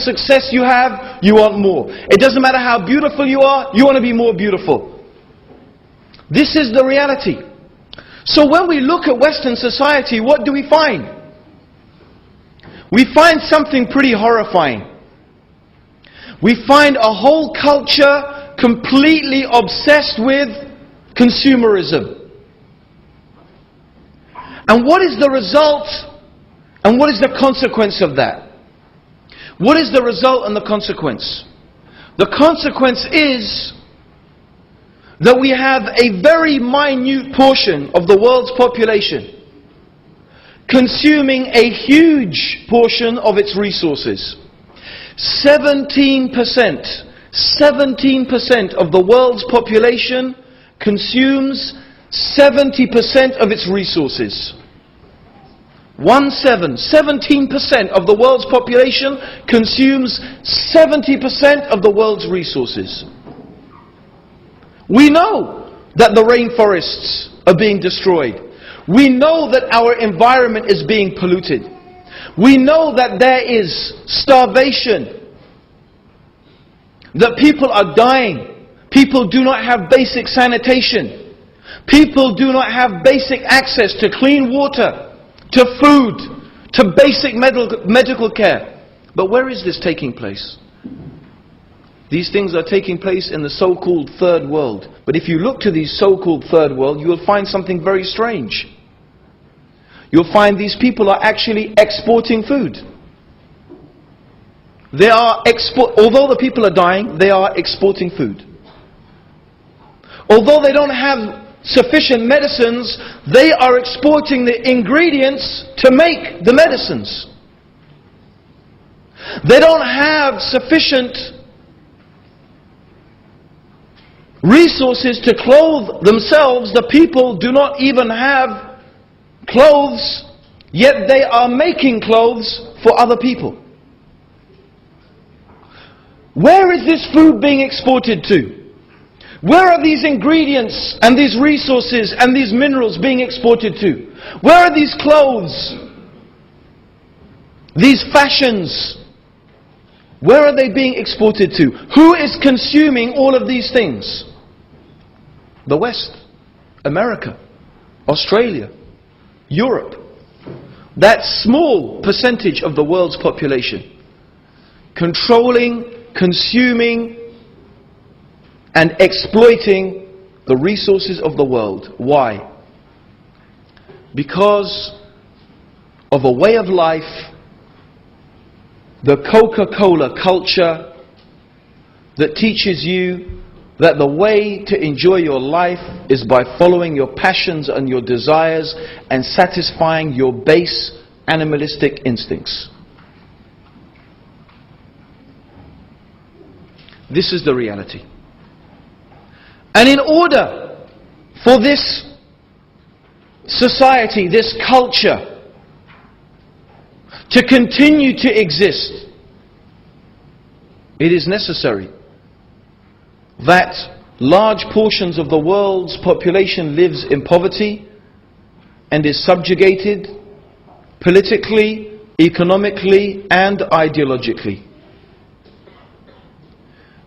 success you have, you want more. It doesn't matter how beautiful you are, you want to be more beautiful. This is the reality. So when we look at Western society, what do we find? We find something pretty horrifying. We find a whole culture completely obsessed with consumerism. And what is the result and what is the consequence of that? What is the result and the consequence? The consequence is that we have a very minute portion of the world's population consuming a huge portion of its resources. 17% of the world's population consumes 70% of its resources. 17% of the world's population consumes 70% of the world's resources. We know that the rainforests are being destroyed. We know that our environment is being polluted. We know that there is starvation, that people are dying. People do not have basic sanitation. People do not have basic access to clean water, to food, to basic medical care. But where is this taking place? These things are taking place in the so-called third world. But if you look to these so-called third world, you will find something very strange. You'll find these people are actually exporting food. They are although the people are dying, they are exporting food. Although they don't have sufficient medicines, they are exporting the ingredients to make the medicines. They don't have sufficient resources to clothe themselves. The people do not even have clothes, yet they are making clothes for other people. Where is this food being exported to? Where are these ingredients and these resources and these minerals being exported to? Where are these clothes? These fashions? Where are they being exported to? Who is consuming all of these things? The West, America, Australia, Europe. That small percentage of the world's population controlling, consuming and exploiting the resources of the world. Why? Because of a way of life, the Coca-Cola culture that teaches you that the way to enjoy your life is by following your passions and your desires and satisfying your base animalistic instincts. This is the reality. And in order for this society, this culture, to continue to exist, it is necessary that large portions of the world's population lives in poverty and is subjugated politically, economically and ideologically.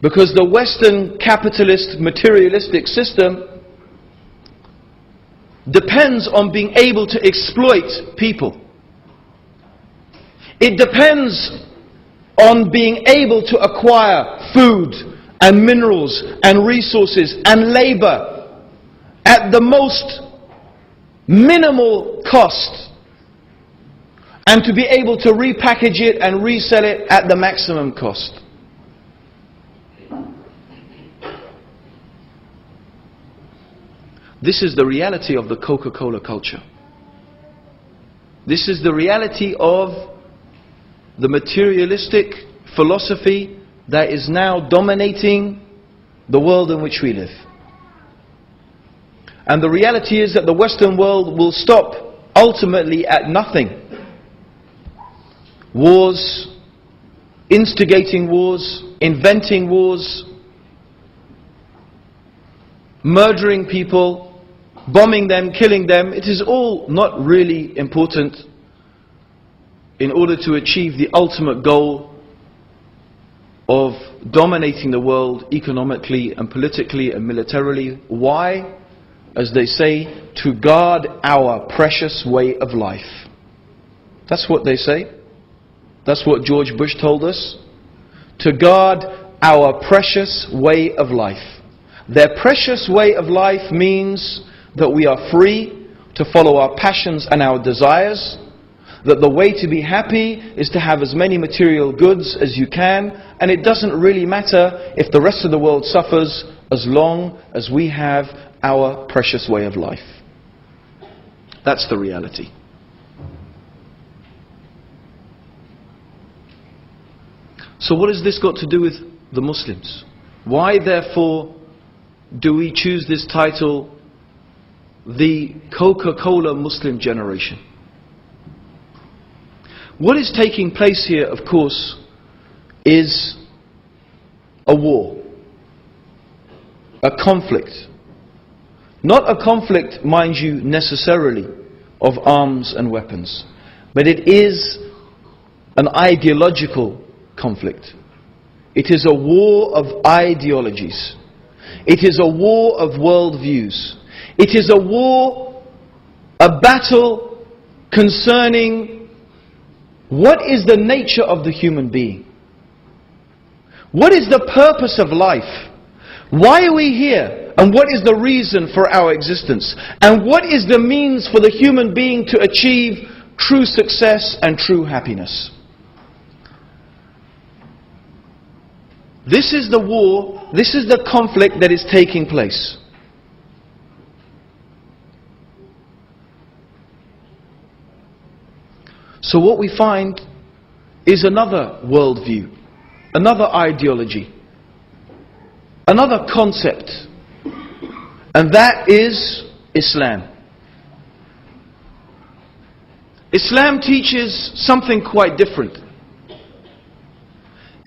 Because the Western capitalist materialistic system depends on being able to exploit people. It depends on being able to acquire food and minerals and resources and labor at the most minimal cost, and to be able to repackage it and resell it at the maximum cost. This is the reality of the Coca-Cola culture. This is the reality of the materialistic philosophy that is now dominating the world in which we live. And the reality is that the Western world will stop ultimately at nothing. Wars, instigating wars, inventing wars, murdering people, bombing them, killing them. It is all not really important in order to achieve the ultimate goal of dominating the world economically and politically and militarily. Why? As they say, to guard our precious way of life. That's what they say. That's what George Bush told us. To guard our precious way of life. Their precious way of life means that we are free to follow our passions and our desires, that the way to be happy is to have as many material goods as you can, and it doesn't really matter if the rest of the world suffers as long as we have our precious way of life. That's the reality. So what has this got to do with the Muslims? Why therefore do we choose this title, the Coca-Cola Muslim Generation? What is taking place here, of course, is a war, a conflict. Not a conflict, mind you, necessarily of arms and weapons, but it is an ideological conflict. It is a war of ideologies. It is a war of worldviews. It is a war, a battle concerning what is the nature of the human being. What is the purpose of life? Why are we here? And what is the reason for our existence? And what is the means for the human being to achieve true success and true happiness? This is the war, this is the conflict that is taking place. So what we find is another worldview, another ideology, another concept, and that is Islam. Islam teaches something quite different.